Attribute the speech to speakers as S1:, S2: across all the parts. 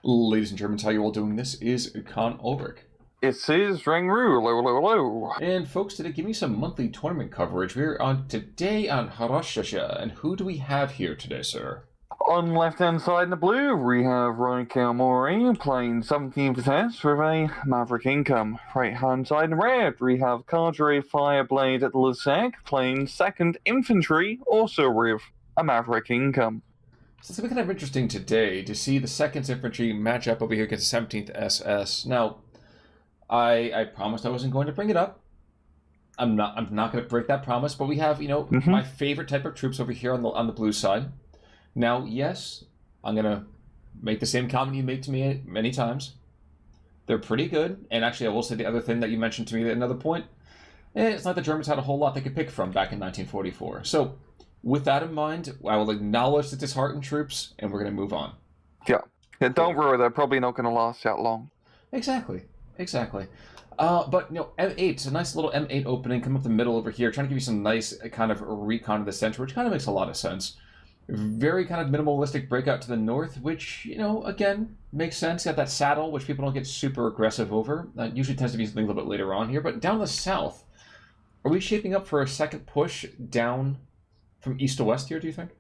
S1: Ladies and Germans, how you all doing? This is Con Ulrich.
S2: It is Ringru, low, low, low.
S1: And folks, today give me some monthly tournament coverage. We're on today on Haroshaje, and who do we have here today, sir?
S2: On left-hand side in the blue, we have YKOmamori playing 17% with a Maverick income. Right-hand side in red, we have Cadre Fireblade at Liszek playing 2nd Infantry, also with a Maverick income.
S1: So it's going to be kind of interesting today to see the 2nd Infantry match up over here against the 17th SS. Now, I promised I wasn't going to bring it up. I'm not going to break that promise, but we have, my favorite type of troops over here on the blue side. Now, yes, I'm going to make the same comment you made to me many times. They're pretty good, and actually I will say the other thing that you mentioned to me at another point, it's not the Germans had a whole lot they could pick from back in 1944. So, with that in mind, I will acknowledge the disheartened troops, and we're going to move on.
S2: Yeah, don't worry, they're probably not going to last that long.
S1: Exactly. But, M8, a nice little M8 opening, come up the middle over here, trying to give you some nice kind of recon to the center, which kind of makes a lot of sense. Very kind of minimalistic breakout to the north, which, again, makes sense. You have that saddle, which people don't get super aggressive over. That usually tends to be something a little bit later on here. But down the south, are we shaping up for a second push down from east to west here, do you think?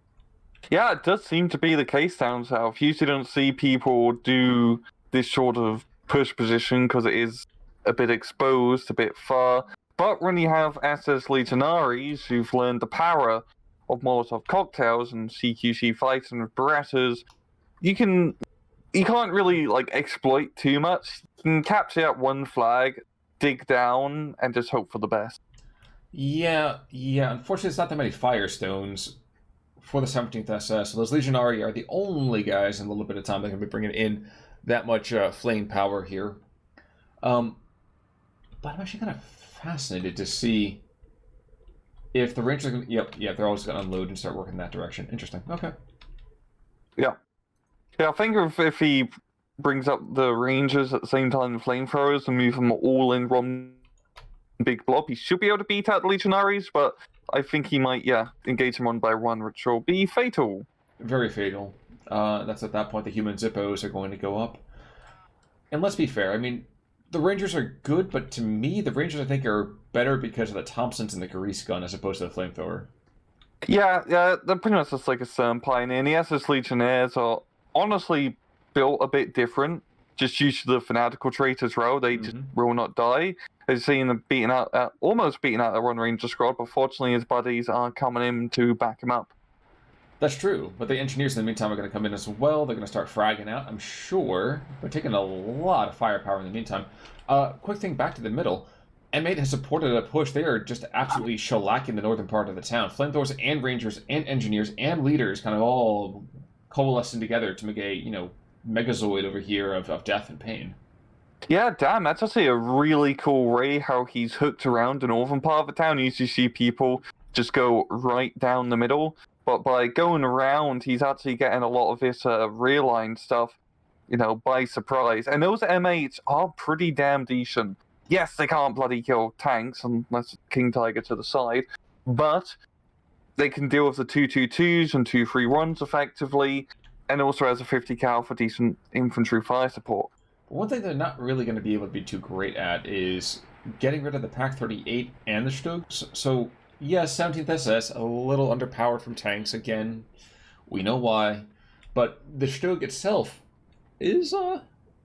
S2: Yeah, it does seem to be the case down south. Usually don't see people do this sort of push position because it is a bit exposed, a bit far. But when you have SS Legionaries who've learned the power of Molotov cocktails and CQC fights and Berettas, you can't really exploit too much. You can capture that one flag, dig down, and just hope for the best.
S1: Yeah. Unfortunately, it's not that many Firestones for the 17th SS, so those Legionari are the only guys in a little bit of time that can be bringing in that much flame power here. But I'm actually kind of fascinated to see if the Rangers are going to... Yep, they're always going to unload and start working in that direction. Interesting. Okay.
S2: Yeah, I think if he brings up the Rangers at the same time the flamethrowers and move them all in one big blob, he should be able to beat out the Legionaries, but I think he might, engage them one by one, which will be fatal.
S1: Very fatal. That's at that point the human Zippos are going to go up. And let's be fair, I mean, the Rangers are good, but to me, the Rangers, I think, are better because of the Thompsons and the Grease gun as opposed to the Flamethrower.
S2: Yeah, they're pretty much just like a CERN pioneer. And the SS Legionnaires are honestly built a bit different, just due to the fanatical trait as well. They just will not die. I've seen them almost beating out their one Ranger squad, but fortunately his buddies are coming in to back him up.
S1: That's true, but the engineers in the meantime are going to come in as well. They're going to start fragging out, I'm sure. They're taking a lot of firepower in the meantime. Quick thing back to the middle. M8 has supported a push. They are just absolutely shellacking the northern part of the town. Flamethrowers and Rangers and engineers and leaders kind of all coalescing together to make a, megazord over here of death and pain.
S2: Yeah, damn, that's actually a really cool way how he's hooked around the northern part of the town. You usually see people just go right down the middle. But by going around, he's actually getting a lot of this rear line stuff, by surprise. And those M8s are pretty damn decent. Yes, they can't bloody kill tanks unless it's King Tiger to the side, but they can deal with the 222s and 231s effectively, and also has a 50 cal for decent infantry fire support.
S1: One thing they're not really going to be able to be too great at is getting rid of the Pak-38 and the Stugs. So, yes, 17th SS, a little underpowered from tanks. Again, we know why. But the Stug itself is, I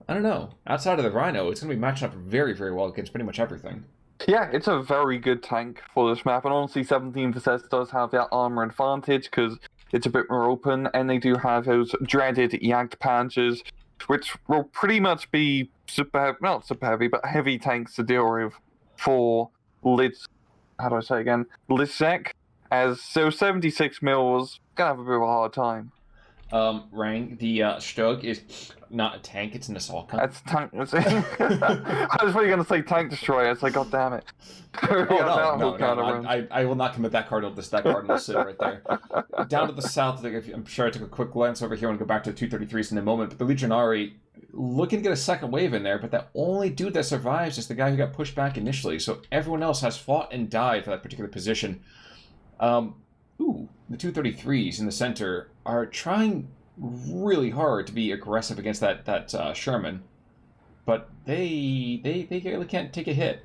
S1: don't know. Outside of the Rhino, it's going to be matching up very, very well against pretty much everything.
S2: Yeah, it's a very good tank for this map. And honestly, 17th SS does have that armor advantage because it's a bit more open. And they do have those dreaded Jagdpanzers, which will pretty much be not super heavy, but heavy tanks to deal with for Liszek, as so 76 mils gonna have a bit of a hard time.
S1: Rang, the Stug is not a tank, it's an assault gun.
S2: That's tank. I was really gonna say tank destroyer. It's like, god damn it.
S1: I will not commit that cardinal sin right there. Down to the south, I'm sure I took a quick glance over here and go back to the 233s in a moment, but the Legionari looking to get a second wave in there, but the only dude that survives is the guy who got pushed back initially, so everyone else has fought and died for that particular position. The 233s in the center are trying really hard to be aggressive against that Sherman, but they really can't take a hit.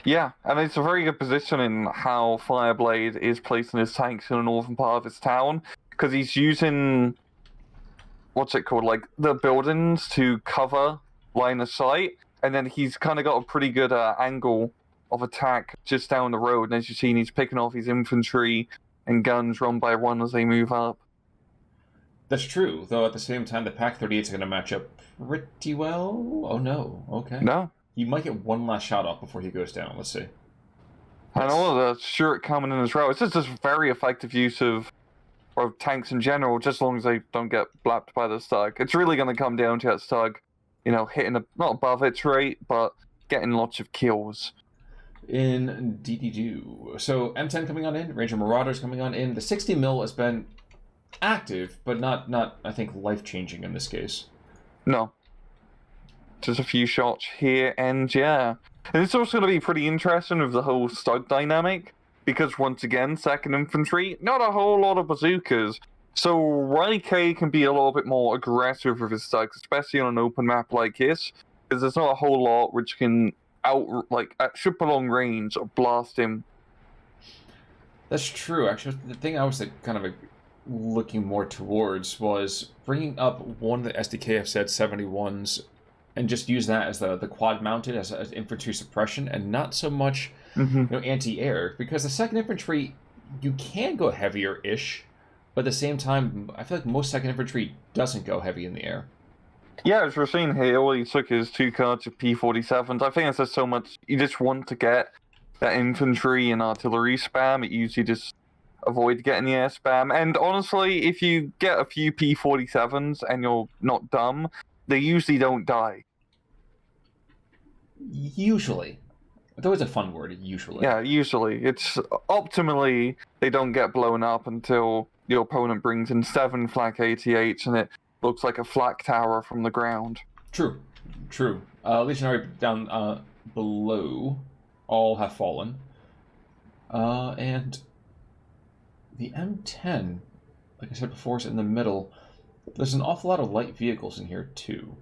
S2: Yeah, and it's a very good position in how Fireblade is placing his tanks in the northern part of his town, because he's using, what's it called, like the buildings to cover line of sight, and then he's kind of got a pretty good angle of attack just down the road, and as you've seen, he's picking off his infantry and guns run by one as they move up.
S1: That's true, though at the same time, the Pak-38s are going to match up pretty well. Oh no, okay.
S2: No.
S1: He might get one last shot off before he goes down. Let's see.
S2: And all of the Stuart coming in as well. It's just very effective use of tanks in general, just as long as they don't get blapped by the Stug. It's really going to come down to that Stug, hitting not above its rate, but getting lots of kills.
S1: Indeed. So M10 coming on in, Ranger Marauders coming on in. The 60 mil has been active, but not I think life-changing in this case.
S2: No. Just a few shots here, and yeah. And it's also going to be pretty interesting with the whole Stug dynamic, because once again, 2nd Infantry, not a whole lot of bazookas. So YK can be a little bit more aggressive with his Stugs, especially on an open map like this, because there's not a whole lot which can at super long range blast him.
S1: That's true. Actually, the thing I was kind of looking more towards was bringing up one of the SDKF said 71s and just use that as the quad mounted as infantry suppression and not so much anti-air, because the 2nd Infantry, you can go heavier-ish, but at the same time, I feel like most 2nd Infantry doesn't go heavy in the air.
S2: Yeah, as we're seeing here, all he took is 2 cards of P-47s. I think it's just so much, you just want to get that infantry and artillery spam. It usually just avoid getting the air spam. And honestly, if you get a few P-47s and you're not dumb, they usually don't die.
S1: Usually. That was a fun word, usually.
S2: Yeah, usually. It's optimally, they don't get blown up until the opponent brings in 7 flak 88s and it looks like a flak tower from the ground.
S1: True. Legionary down below all have fallen. And the M10, like I said before, is in the middle. There's an awful lot of light vehicles in here, too.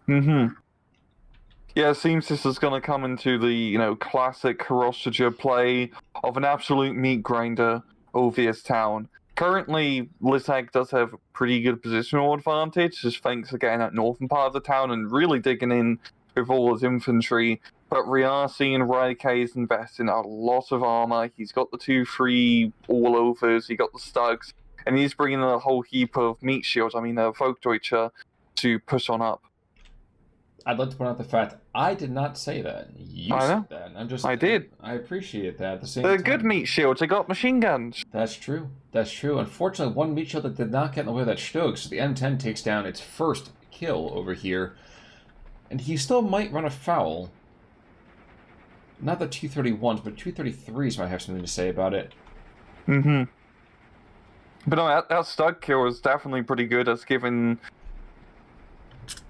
S2: Yeah, it seems this is going to come into the, classic Haroshaje play of an absolute meat grinder over this town. Currently, Liszek does have a pretty good positional advantage, just thanks to getting that northern part of the town and really digging in with all his infantry. But we are seeing Ryke is investing a lot of armor. He's got the 2-3 all-overs, he got the Stugs, and he's bringing a whole heap of meat shields, Volkdeutsche, to push on up.
S1: I'd like to point out the fact I did not say that. You said that.
S2: I did.
S1: I appreciate that. At the same
S2: They're
S1: time,
S2: good meat shields. They got machine guns.
S1: That's true. Unfortunately, one meat shield that did not get in the way of that Stug, so the M10 takes down its first kill over here. And he still might run afoul. Not the 231s, but 233s might have something to say about it.
S2: But no, that Stug kill is definitely pretty good. It's given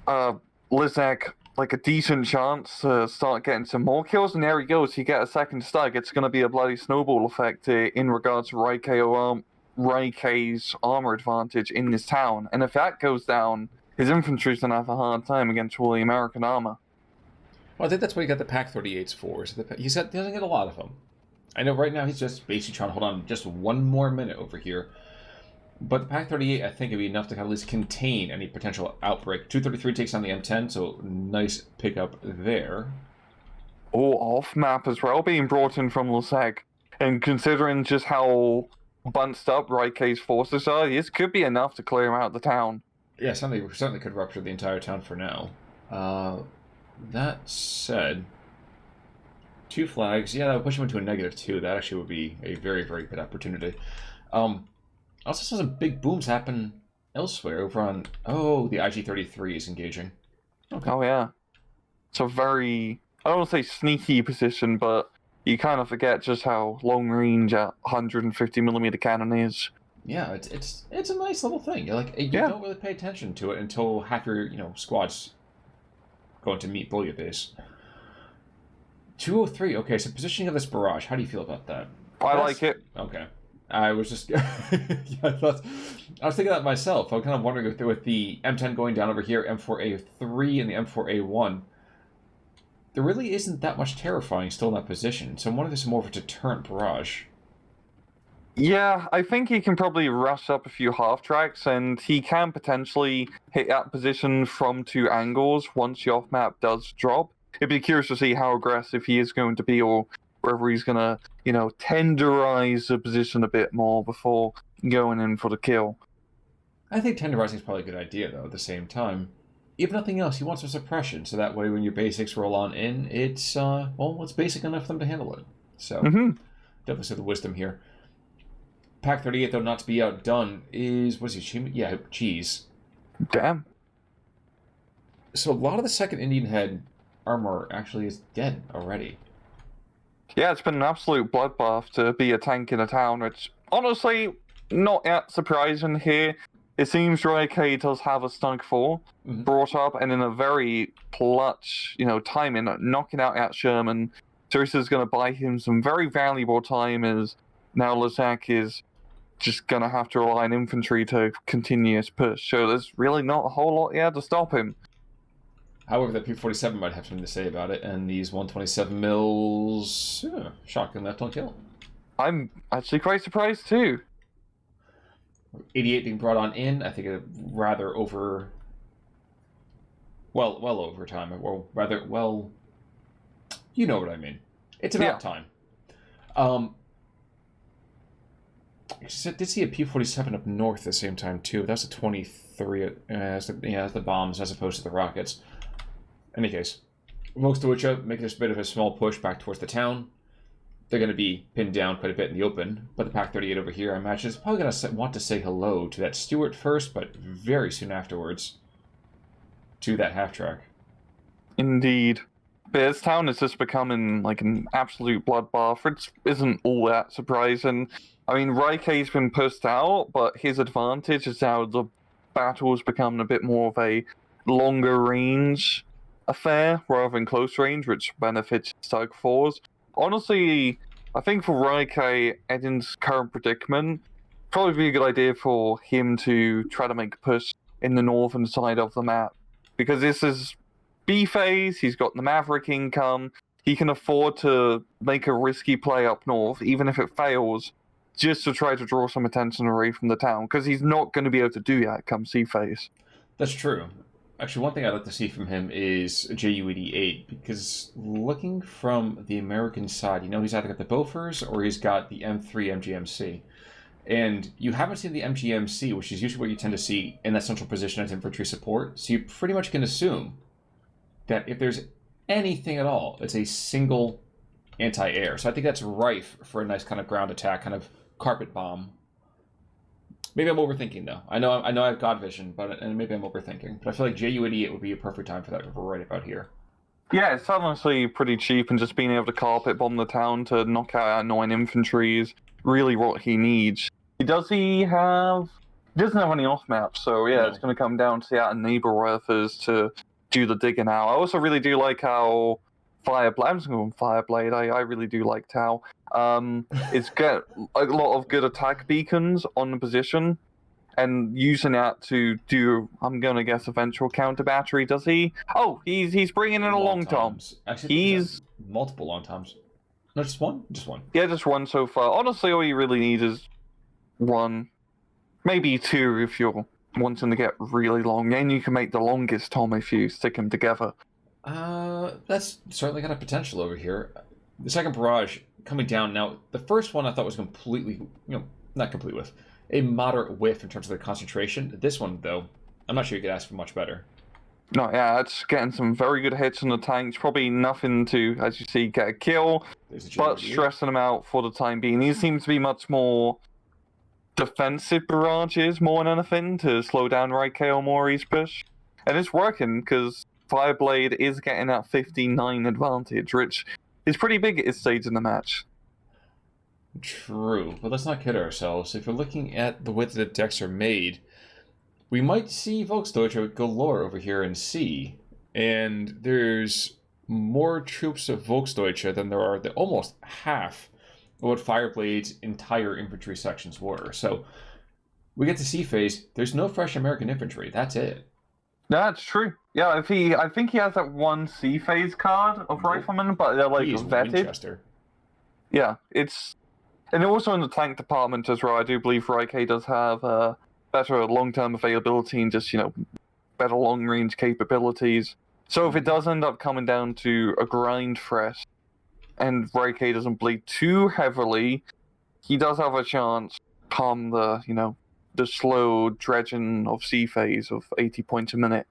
S2: Liszek like a decent chance to start getting some more kills, and there he goes. You get a second Stug. It's going to be a bloody snowball effect in regards to Ryke's armor advantage in this town. And if that goes down, his infantry's going to have a hard time against all the American armor.
S1: Well, I think that's what he got the Pak-38s for. So he doesn't get a lot of them. I know right now he's just basically trying to hold on just one more minute over here. But the Pak-38, I think, would be enough to at least contain any potential outbreak. 233 takes down the M10, so nice pickup there.
S2: Oh, off-map as well, being brought in from Liszek. And considering just how bunched up Ryke's forces are, this could be enough to clear him out of the town.
S1: Yeah, certainly could rupture the entire town for now. That said, 2 flags, yeah, that would push him into a -2. That actually would be a very, very good opportunity. Also saw some big booms happen elsewhere over on... Oh, the IG-33 is engaging. Okay.
S2: Oh, yeah. It's a very... I don't want to say sneaky position, but you kind of forget just how long range a 150mm cannon is.
S1: Yeah, it's a nice little thing. You don't really pay attention to it until half your squad's going to meet bullet base. 203. Okay, so positioning of this barrage. How do you feel about that?
S2: I like it.
S1: Okay. I was just, yeah, I was thinking that myself. I'm kind of wondering if with the M10 going down over here, M4A3 and the M4A1, there really isn't that much terrifying still in that position. So I'm wondering if this is more of a deterrent barrage.
S2: Yeah, I think he can probably rush up a few half tracks, and he can potentially hit that position from 2 angles once the off map does drop. It'd be curious to see how aggressive he is going to be, or whether he's gonna, tenderize the position a bit more before going in for the kill.
S1: I think tenderizing is probably a good idea, though, at the same time. If nothing else, you want some suppression, so that way when your basics roll on in, it's basic enough for them to handle it. So, definitely see the wisdom here. Pack 38, though, not to be outdone, is, what is he, yeah, cheese.
S2: Damn.
S1: So a lot of the second Indian head armor actually is dead already.
S2: Yeah, it's been an absolute bloodbath to be a tank in a town, which, honestly, not that surprising here. It seems YK does have a Stunk 4 brought up, and in a very clutch, timing, knocking out at Sherman. Teresa's going to buy him some very valuable time, as now Liszek is just going to have to rely on infantry to continue his push. So there's really not a whole lot here to stop him.
S1: However, that P-47 might have something to say about it, and these 127 mils, shotgun left on kill.
S2: I'm actually quite surprised too.
S1: 88 being brought on in, I think rather over... Well over time. Well, rather, you know what I mean. It's about time. I did see a P-47 up north at the same time, too. That's a 23. That's the bombs as opposed to the rockets. In any case, Deutsche making this bit of a small push back towards the town. They're going to be pinned down quite a bit in the open, but the Pack 38 over here, I imagine, is probably going to want to say hello to that Stewart first, but very soon afterwards to that half-track.
S2: Indeed. But this town is just becoming like an absolute bloodbath, which isn't all that surprising. I mean, Raikei's been pushed out, but his advantage is now the battle's becoming a bit more of a longer range affair rather than close range, which benefits Stug 4s. Honestly, I think for Raikei, Edin's current predicament, probably be a good idea for him to try to make a push in the northern side of the map. Because this is B phase, he's got the Maverick income, he can afford to make a risky play up north, even if it fails, just to try to draw some attention away from the town, because he's not going to be able to do that come C phase.
S1: That's true. Actually, one thing I'd like to see from him is JU-88, because looking from the American side, he's either got the Bofors or he's got the M3 MGMC. And you haven't seen the MGMC, which is usually what you tend to see in that central position as infantry support, so you pretty much can assume that if there's anything at all, it's a single anti-air. So I think that's rife for a nice kind of ground attack, kind of carpet bomb. Maybe I'm overthinking, though. I know I have God vision, and maybe I'm overthinking. But I feel like JU-88 would be a perfect time for that right about here.
S2: Yeah, it's honestly pretty cheap, and just being able to carpet bomb the town to knock out annoying infantry is really what he needs. He doesn't have any off maps, so yeah, It's going to come down to the neighbor workers to do the digging out. I also really do like how Fireblade, I'm just going to go Fireblade, I really do like Tau. It's got a lot of good attack beacons on the position, and using that to do, I'm going to guess, eventual counter battery, does he? Oh, he's bringing in a long tom.
S1: Actually, he's multiple long toms. No, just one? Just one.
S2: Yeah, just one so far. Honestly, all you really need is one. Maybe two if you're wanting to get really long. And you can make the longest tom if you stick them together.
S1: That's certainly got a potential over here. The second barrage coming down now. The first one I thought was completely, not complete whiff, a moderate whiff in terms of the concentration. This one, though, I'm not sure you could ask for much better.
S2: No, yeah, it's getting some very good hits on the tanks. Probably nothing to, as you see, get a kill, but stressing them out for the time being. These seem to be much more defensive barrages more than anything to slow down YKOmamori's push. And it's working because Fireblade is getting that 59 advantage, which is pretty big at this stage in the match.
S1: True, but let's not kid ourselves. If we're looking at the way that the decks are made, we might see Volksdeutsche galore over here in C, and there's more troops of Volksdeutsche than there are almost half what Fireblade's entire infantry sections were. So we get to C phase. There's no fresh American infantry. That's it.
S2: That's true. Yeah, I think he has that one C phase card of riflemen, but they're like vetted.
S1: Winchester.
S2: Yeah, and also in the tank department as well. I do believe YK does have better long-term availability and just better long-range capabilities. So if it does end up coming down to a grind fest, and YK doesn't bleed too heavily, he does have a chance come the slow dredging of C phase of 80 points a minute.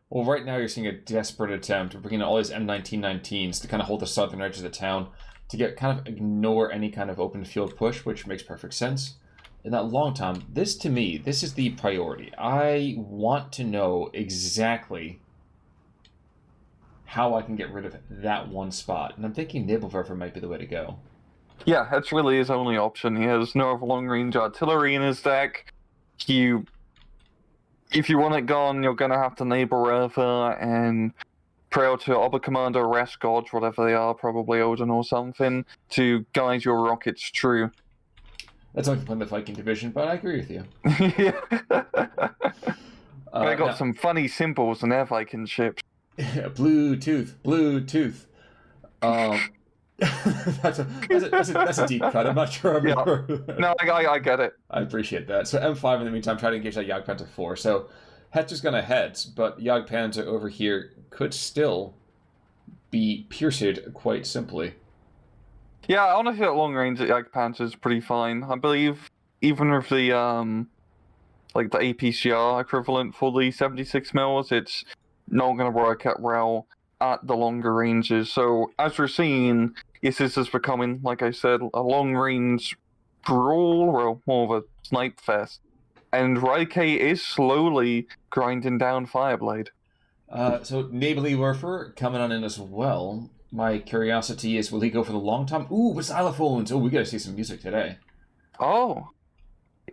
S1: Well, right now you're seeing a desperate attempt of bringing all these M1919s to kind of hold the southern edge of the town, to get kind of ignore any kind of open field push, which makes perfect sense. In that long time, this is the priority. I want to know exactly how I can get rid of that one spot, and I'm thinking Nebelwerfer might be the way to go.
S2: Yeah, that's really his only option. He has no long-range artillery in his deck. If you want it gone, you're going to have to Nebelwerfer and pray to Obercommander or Escort, whatever they are, probably Odin or something, to guide your rockets through.
S1: That's only playing the Viking division, but I agree with you.
S2: Yeah. They got some funny symbols in their Viking ships.
S1: Bluetooth. That's a deep cut. I'm not sure.
S2: No, I get it.
S1: I appreciate that. So M5 in the meantime, try to engage that Jagdpanther 4. So Hetz gonna heads, but Jagdpanther over here could still be pierced quite simply.
S2: Yeah, honestly, that long range at Jagdpanther is pretty fine. I believe even with the the APCR equivalent for the 76 mils, it's not going to work out well at the longer ranges. So as we're seeing, this is becoming, like I said, a long-range brawl, or more of a snipe fest. And Raike is slowly grinding down Fireblade.
S1: So Nebelwerfer coming on in as well. My curiosity is, will he go for the long time? Ooh, with xylophones! Oh, we gotta see some music today.
S2: Oh,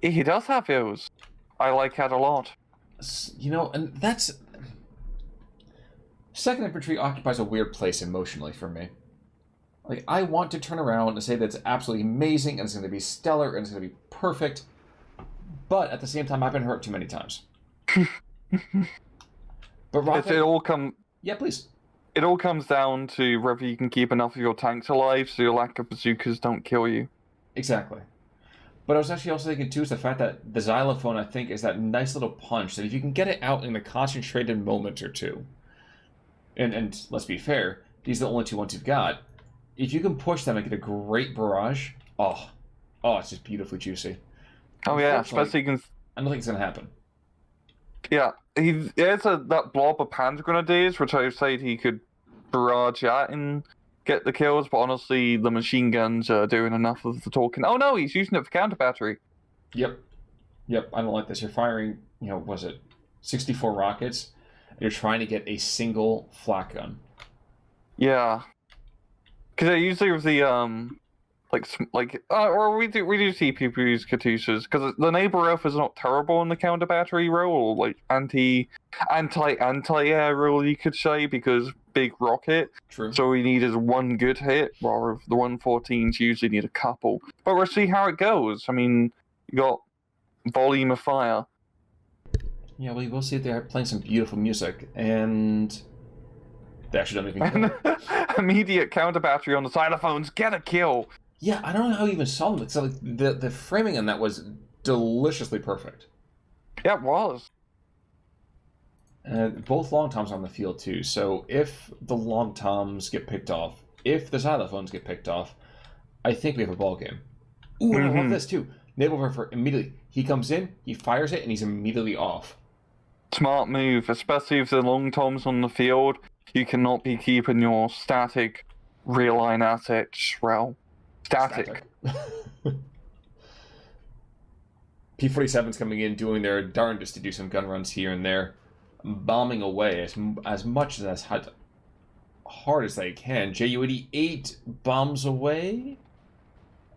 S2: he does have those. I like that a lot.
S1: And that's... Second Infantry occupies a weird place emotionally for me. Like, I want to turn around and say that it's absolutely amazing, and it's going to be stellar, and it's going to be perfect, but at the same time, I've been hurt too many times. But
S2: Yeah,
S1: please.
S2: It all comes down to whether you can keep enough of your tanks alive so your lack of bazookas don't kill you.
S1: Exactly. But I was actually also thinking, too, is the fact that the xylophone, I think, is that nice little punch that if you can get it out in a concentrated moment or two, and let's be fair, these are the only two ones you've got, if you can push them and get a great barrage, it's just beautifully juicy.
S2: Oh yeah, especially
S1: I don't think it's going to happen.
S2: Yeah, there's that blob of hand grenadiers, which I said he could barrage at and get the kills, but honestly, the machine guns are doing enough of the talking. Oh no, he's using it for counter battery.
S1: Yep, I don't like this. You're firing, 64 rockets, and you're trying to get a single flak gun.
S2: Yeah, because they usually with the or we do see people use Katyushas, because the neighbor elf is not terrible in the counter battery role, or like anti-air role, you could say, because big rocket.
S1: True.
S2: So we need is one good hit, while the 114s usually need a couple. But we'll see how it goes. I mean, you got volume of fire.
S1: Yeah, well, you will see they're playing some beautiful music, and they actually don't even kill.
S2: Immediate counter battery on the xylophones, get a kill.
S1: Yeah, I don't know how you even saw them. It's like the framing on that was deliciously perfect.
S2: Yeah, it was.
S1: Both long toms on the field too. So if the long toms get picked off, if the xylophones get picked off, I think we have a ball game. Ooh, and I love this too. Nebelwerfer immediately, he comes in, he fires it, and he's immediately off.
S2: Smart move, especially if the long toms on the field. You cannot be keeping your static real line assets static.
S1: P-47's coming in, doing their darndest to do some gun runs here and there, bombing away as much as hard as they can. Ju-88 bombs away.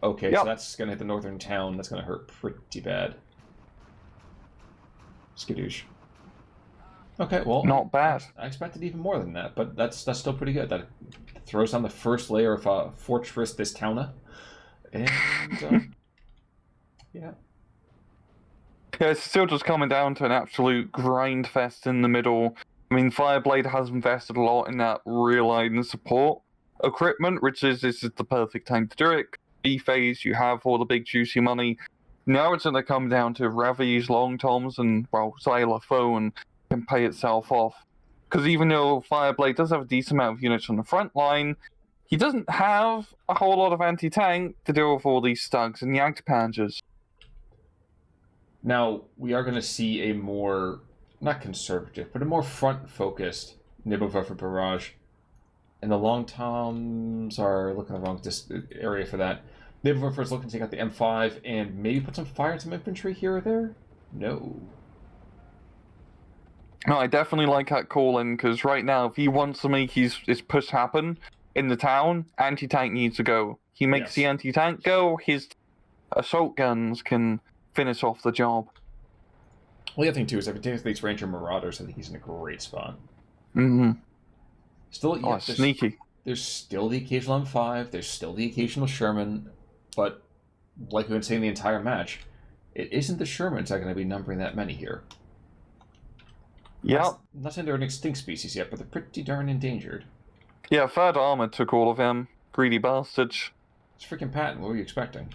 S1: Okay, yep. So that's going to hit the northern town. That's going to hurt pretty bad. Skadoosh. Okay, well,
S2: not bad.
S1: I expected even more than that, but that's still pretty good. That throws on the first layer of Fortress this towna. And, yeah.
S2: Yeah, it's still just coming down to an absolute grind fest in the middle. I mean, Fireblade has invested a lot in that real-line support equipment, which is this is the perfect time to do it. B-phase, you have all the big juicy money. Now it's going to come down to Ravi's long toms and, well, Xylophone can pay itself off. Because even though Fireblade does have a decent amount of units on the front line, he doesn't have a whole lot of anti-tank to deal with all these Stugs and Jagdpanzers.
S1: Now, we are going to see a more, not conservative, but a more front-focused Nibelwerfer barrage. And the long toms are looking at the wrong area for that. Nibelwerfer is looking to take out the M5 and maybe put some fire to infantry here or there? No.
S2: No, I definitely like that call in, because right now, if he wants to make his push happen in the town, anti-tank needs to go. He makes the anti-tank go, his assault guns can finish off the job.
S1: Well, the other thing, too, is if he takes these Ranger Marauders, I think he's in a great spot.
S2: Mm-hmm.
S1: Still, yeah,
S2: sneaky.
S1: There's still the occasional M5, there's still the occasional Sherman, but like we've been saying the entire match, it isn't the Shermans that are going to be numbering that many here.
S2: Yeah.
S1: Not saying they're an extinct species yet, but they're pretty darn endangered.
S2: Yeah, Third Armor took all of them. Greedy bastards.
S1: It's freaking Patton. What were you expecting?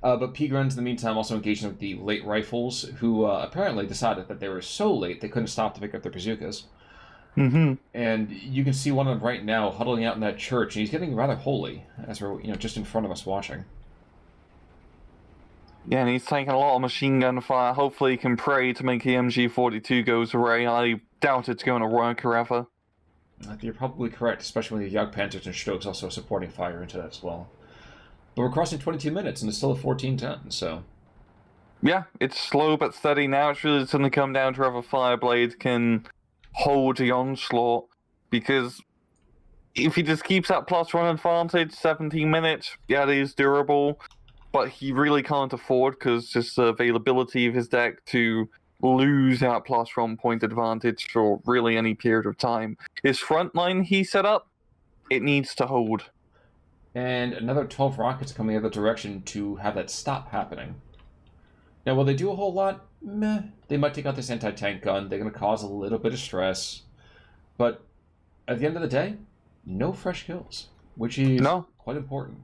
S1: But P-Gruns, in the meantime, also engaging with the late rifles, who apparently decided that they were so late they couldn't stop to pick up their bazookas.
S2: Mm-hmm.
S1: And you can see one of them right now huddling out in that church, and he's getting rather holy, as we're just in front of us watching.
S2: Yeah, and he's taking a lot of machine gun fire. Hopefully he can pray to make the MG42 goes away. I doubt it's going to work forever.
S1: You're probably correct, especially when the Jagdpanzers and Stokes also supporting fire into that as well. But we're crossing 22 minutes, and it's still a 14-10, so...
S2: Yeah, it's slow but steady now. It's really going to come down to whether Fireblade can hold the onslaught, because if he just keeps that +1 advantage, 17 minutes, yeah, it is durable, but he really can't afford, because just the availability of his deck, to lose that +1 point advantage for really any period of time. His front line he set up, it needs to hold.
S1: And another 12 rockets coming the other direction to have that stop happening. Now, will they do a whole lot? Meh. They might take out this anti-tank gun. They're going to cause a little bit of stress. But at the end of the day, no fresh kills, which is quite important.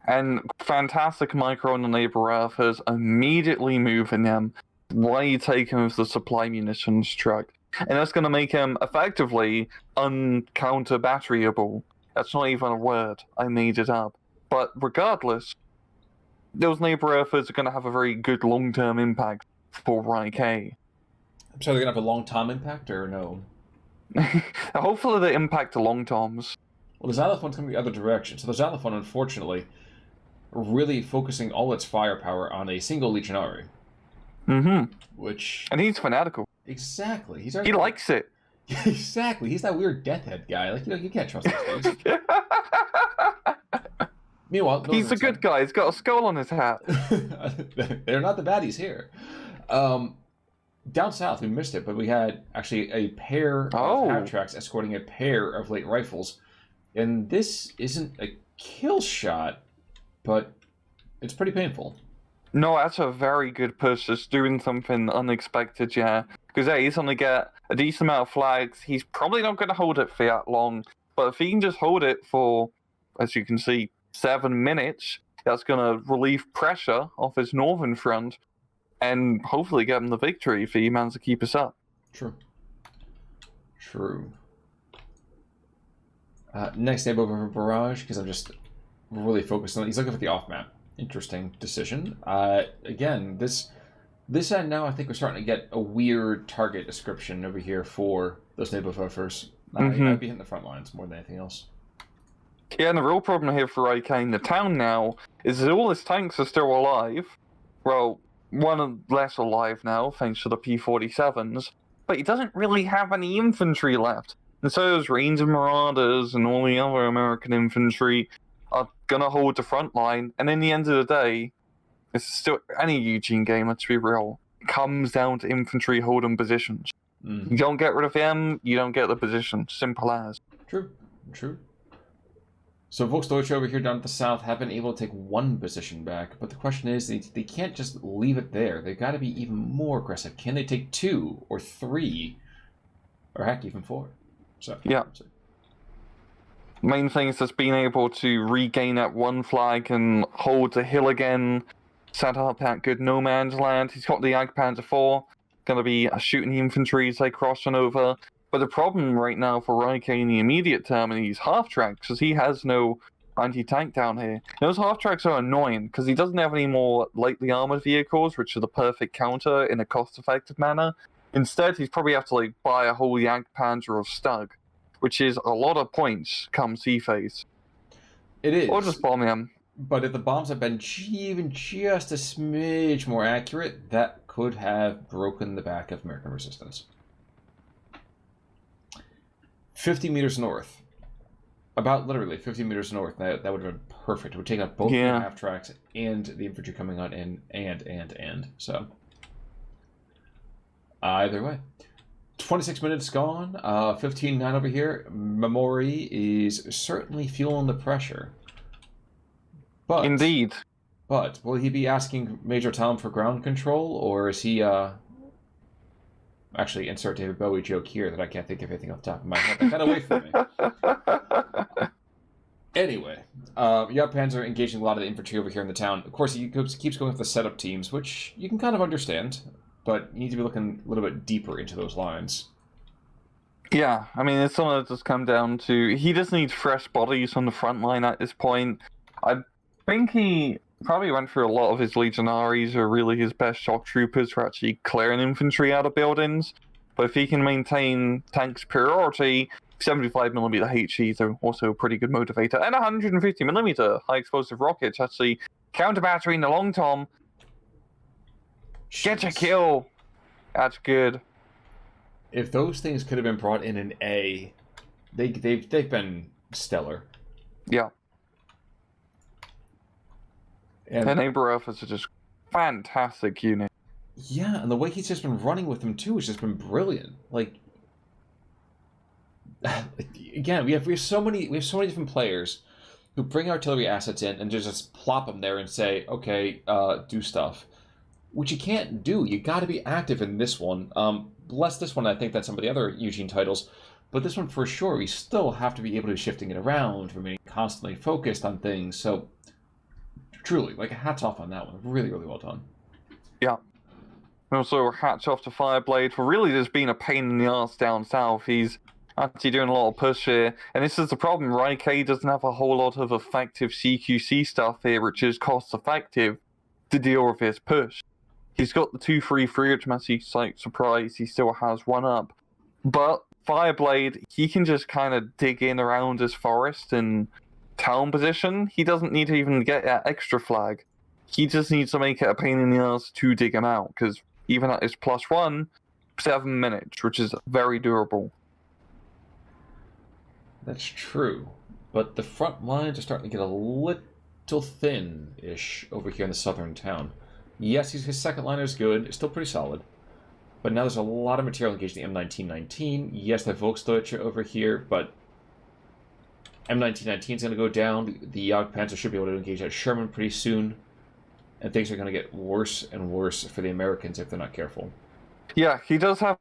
S2: And fantastic micro on the neighbor Earth has immediately moving them right taking with the supply munitions truck. And that's going to make him effectively uncounter-batteryable. That's not even a word. I made it up. But regardless, those neighbor Earthers are going to have a very good long-term impact for YK.
S1: So they're going to have a long-term impact, or no?
S2: Hopefully they impact the long-toms.
S1: Well, the Xylophone's coming the other direction. So the Xylophone, unfortunately, really focusing all its firepower on a single Legionary.
S2: Mm-hmm.
S1: Which...
S2: And he's fanatical.
S1: Exactly.
S2: He likes it.
S1: Exactly. He's that weird death head guy. Like, you can't trust those things. Meanwhile,
S2: he's a good guy. He's got a skull on his hat.
S1: They're not the baddies here. Down south, we missed it, but we had actually a pair of half-tracks escorting a pair of late rifles. And this isn't a kill shot, but it's pretty painful.
S2: No, that's a very good push. Just doing something unexpected, yeah. Because he's going to get a decent amount of flags. He's probably not going to hold it for that long. But if he can just hold it for, as you can see, 7 minutes, that's going to relieve pressure off his northern front and hopefully get him the victory if he manages to keep us up.
S1: True. Next neighbor barrage, because I'm just really focused on it. He's looking for the off-map. Interesting decision. Again, this end now, I think we're starting to get a weird target description over here for those Nibelwerfers. I'd be hitting the front lines more than anything else.
S2: Yeah, and the real problem here for AK in the town now is that all his tanks are still alive. Well, one less alive now, thanks to the P-47s, but he doesn't really have any infantry left. And so those Ranger Marauders and all the other American infantry are gonna hold the front line, and in the end of the day, it's still any Eugene game, let's be real, comes down to infantry holding positions. You don't get rid of them, you don't get the position. Simple as.
S1: True. So Volksdeutsche over here down at the south have been able to take one position back, but the question is they can't just leave it there. They've got to be even more aggressive. Can they take 2 or 3, or heck, even 4? So
S2: yeah. Main thing is just being able to regain that one flag and hold the hill again, set up that good no man's land. He's got the Jagdpanzer 4, going to be shooting the infantry as they cross on over. But the problem right now for Ryke in the immediate term in these half-tracks is he has no anti-tank down here. Those half-tracks are annoying because he doesn't have any more lightly armored vehicles, which are the perfect counter in a cost-effective manner. Instead, he's probably have to like buy a whole Jagdpanzer or Stug, which is a lot of points come sea phase.
S1: It is.
S2: Or just bomb him.
S1: But if the bombs had been even just a smidge more accurate, that could have broken the back of American resistance. 50 meters north. About literally 50 meters north. That would have been perfect. It would take out both the half tracks and the infantry coming on in and. So, either way. 26 minutes gone. 15-9 over here. Mamori is certainly feeling the pressure. But,
S2: indeed.
S1: But will he be asking Major Tom for ground control, or is he actually insert David Bowie joke here that I can't think of anything off the top of my head? That got away from me. Anyway, Jagdpanzer engaging a lot of the infantry over here in the town. Of course, he keeps going with the setup teams, which you can kind of understand, but you need to be looking a little bit deeper into those lines.
S2: Yeah, I mean, it's something that just come down to he just needs fresh bodies on the front line at this point. I think he probably went through a lot of his legionaries or really his best shock troopers for actually clearing infantry out of buildings. But if he can maintain tank superiority, 75mm HEs are also a pretty good motivator. And 150mm high explosive rockets actually counter battering the long tom. Get a kill. That's good.
S1: If those things could have been brought in an A, they've been stellar.
S2: Yeah. And Aberov is just fantastic unit.
S1: Yeah, and the way he's just been running with them too has just been brilliant. Like, again, we have so many different players who bring artillery assets in and just plop them there and say, okay, do stuff, which you can't do. You got to be active in this one. Less this one, I think, than some of the other Eugene titles, but this one for sure, we still have to be able to be shifting it around, remaining constantly focused on things. So. Truly, like, hats off on that one. Really, really well done.
S2: Yeah. Also, hats off to Fireblade for really just being a pain in the ass down south. He's actually doing a lot of push here. And this is the problem. Ryke doesn't have a whole lot of effective CQC stuff here, which is cost-effective to deal with his push. He's got the 2-3-3, which makes you like surprised he still has one up. But Fireblade, he can just kind of dig in around his forest and town position. He doesn't need to even get that extra flag. He just needs to make it a pain in the ass to dig him out, because even at his +1, 7 minutes, which is very durable.
S1: That's true, but the front lines are starting to get a little thin-ish over here in the southern town. Yes, his second liner is good, it's still pretty solid, but now there's a lot of material engaged in the M1919. Yes, the Volksdeutsche over here, but M1919 is going to go down. The Jagdpanzer should be able to engage at Sherman pretty soon. And things are going to get worse and worse for the Americans if they're not careful.
S2: Yeah, he does have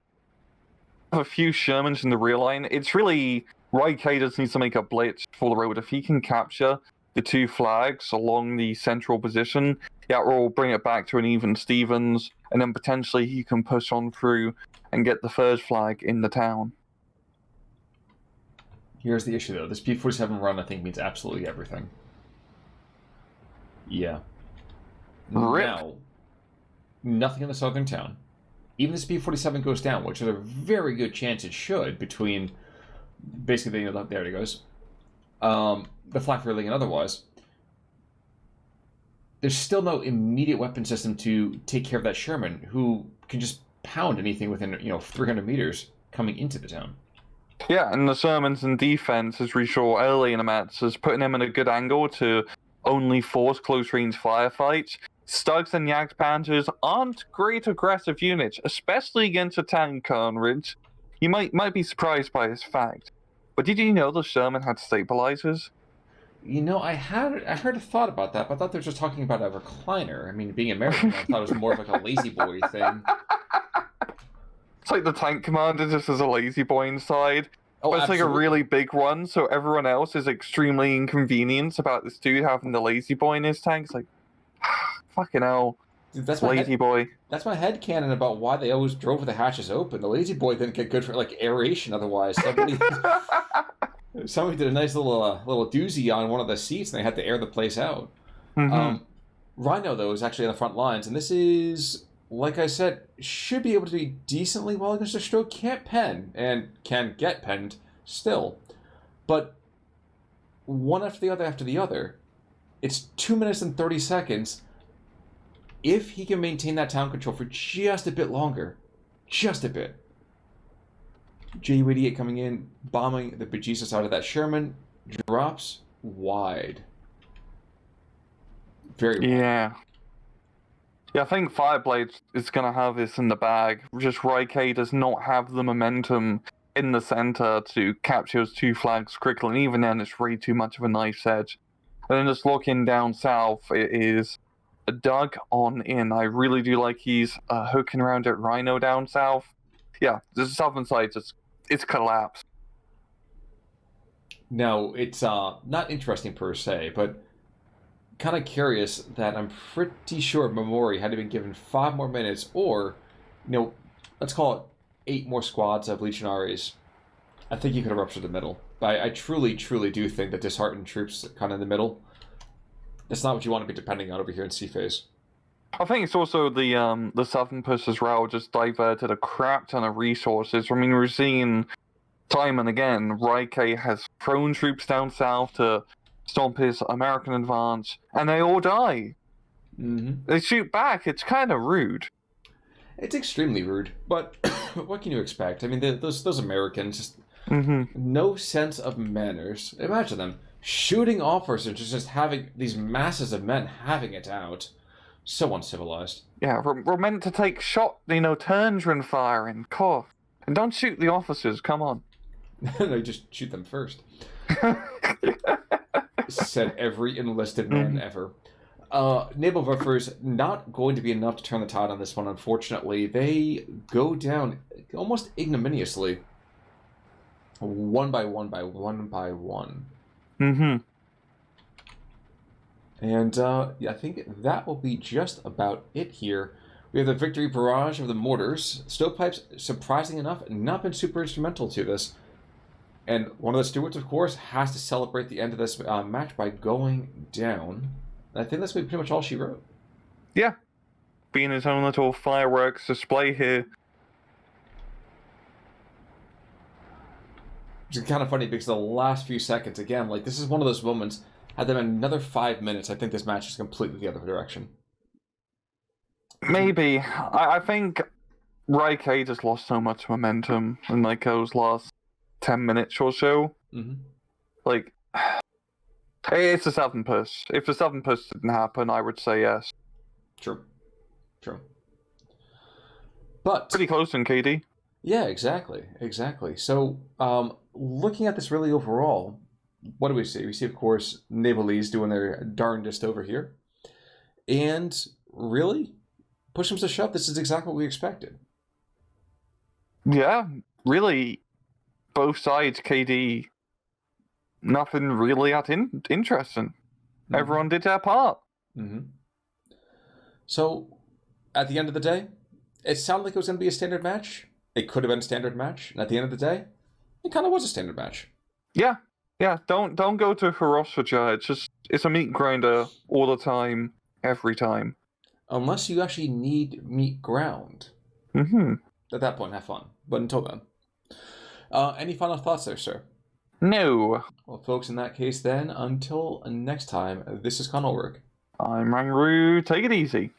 S2: a few Shermans in the rear line. It's really... Ryke does need to make a blitz for the road. If he can capture the 2 flags along the central position, that will bring it back to an even Stevens. And then potentially he can push on through and get the 3rd flag in the town.
S1: Here's the issue, though. This P-47 run, I think, means absolutely everything. Yeah.
S2: Rip.
S1: Now, nothing in the southern town. Even if this P-47 goes down, which is a very good chance it should, between basically, there it goes, the flak reeling and otherwise, there's still no immediate weapon system to take care of that Sherman, who can just pound anything within 300 meters coming into the town.
S2: Yeah, and the Shermans in defense, as we saw early in the match, is putting him in a good angle to only force close-range firefights. Stugs and Jagdpanzers aren't great aggressive units, especially against a tank coverage. You might be surprised by this fact. But did you know the Sherman had stabilizers?
S1: I heard a thought about that, but I thought they were just talking about a recliner. I mean, being American, I thought it was more of like a lazy boy thing.
S2: It's like the tank commander just has a lazy boy inside.
S1: Oh,
S2: But it's like a
S1: absolutely.
S2: really big one, so everyone else is extremely inconvenienced about this dude having the lazy boy in his tank. It's like, fucking hell,
S1: Dude,
S2: lazy boy.
S1: that's my headcanon about why they always drove with the hatches open. The lazy boy didn't get good for like aeration otherwise. Somebody did a nice little doozy on one of the seats, and they had to air the place out.
S2: Mhm.
S1: Rhino though is actually on the front lines, and this is, like I said, should be able to be decently well against a stroke. Can't pen and can get penned still, but one after the other. It's 2 minutes and 30 seconds. If he can maintain that town control for just a bit longer, just a bit. Ju-88 coming in, bombing the bejesus out of that Sherman, drops wide. Very wide.
S2: Yeah. Yeah, I think Fireblade is going to have this in the bag. Just YK does not have the momentum in the center to capture those two flags quickly, and even then it's way too much of a knife's edge. And then just looking down south, it is Doug on in. I really do like he's hooking around at Rhino down south. Yeah, the southern side it's collapsed.
S1: Now, it's not interesting per se, but kind of curious that I'm pretty sure Mamori had to been given 5 more minutes, or, let's call it 8 more squads of Legionaries. I think you could have ruptured the middle. But I truly, truly do think that disheartened troops kind of in the middle, that's not what you want to be depending on over here in C phase.
S2: I think it's also the southern push as well just diverted a crap ton of resources. I mean, we're seeing time and again, Raike has thrown troops down south to stomp his American advance, and they all die.
S1: Mm-hmm.
S2: They shoot back. It's kind of rude.
S1: It's extremely rude, but what can you expect? I mean, those Americans, just no sense of manners. Imagine them shooting officers, just having these masses of men having it out. So uncivilized.
S2: Yeah, we're meant to take turns when firing. Cough. And don't shoot the officers, come on.
S1: No, just shoot them first. Said every enlisted man ever. Naval Buffers not going to be enough to turn the tide on this one, unfortunately. They go down almost ignominiously. One by one by one by one. And I think that will be just about it here. We have the victory barrage of the mortars. Stovepipes, surprising enough, not been super instrumental to this. And one of the stewards, of course, has to celebrate the end of this match by going down. And I think that's pretty much all she wrote.
S2: Yeah. Being his own little fireworks display here.
S1: Which is kind of funny because the last few seconds, again, like this is one of those moments, had them another 5 minutes, I think this match is completely the other direction.
S2: Maybe. I think Raike just lost so much momentum in like those last 10 minutes or so. Like, it's a southern push. If the southern push didn't happen, I would say yes.
S1: True. But
S2: pretty close in KD.
S1: Yeah, exactly. So, looking at this really overall, what do we see? We see, of course, Navalese doing their darndest over here. And really, push comes to shove, this is exactly what we expected.
S2: Yeah, really, both sides, KD, nothing really that interesting. Everyone did their part.
S1: So, at the end of the day, it sounded like it was going to be a standard match. It could have been a standard match. And at the end of the day, it kind of was a standard match.
S2: Yeah. Don't go to Haroshaje. It's a meat grinder all the time, every time.
S1: Unless you actually need meat ground. At that point, have fun. But until then. Any final thoughts there, sir?
S2: No.
S1: Well, folks, in that case then, until next time, this is Conor Ulrich.
S2: I'm Rangru. Take it easy.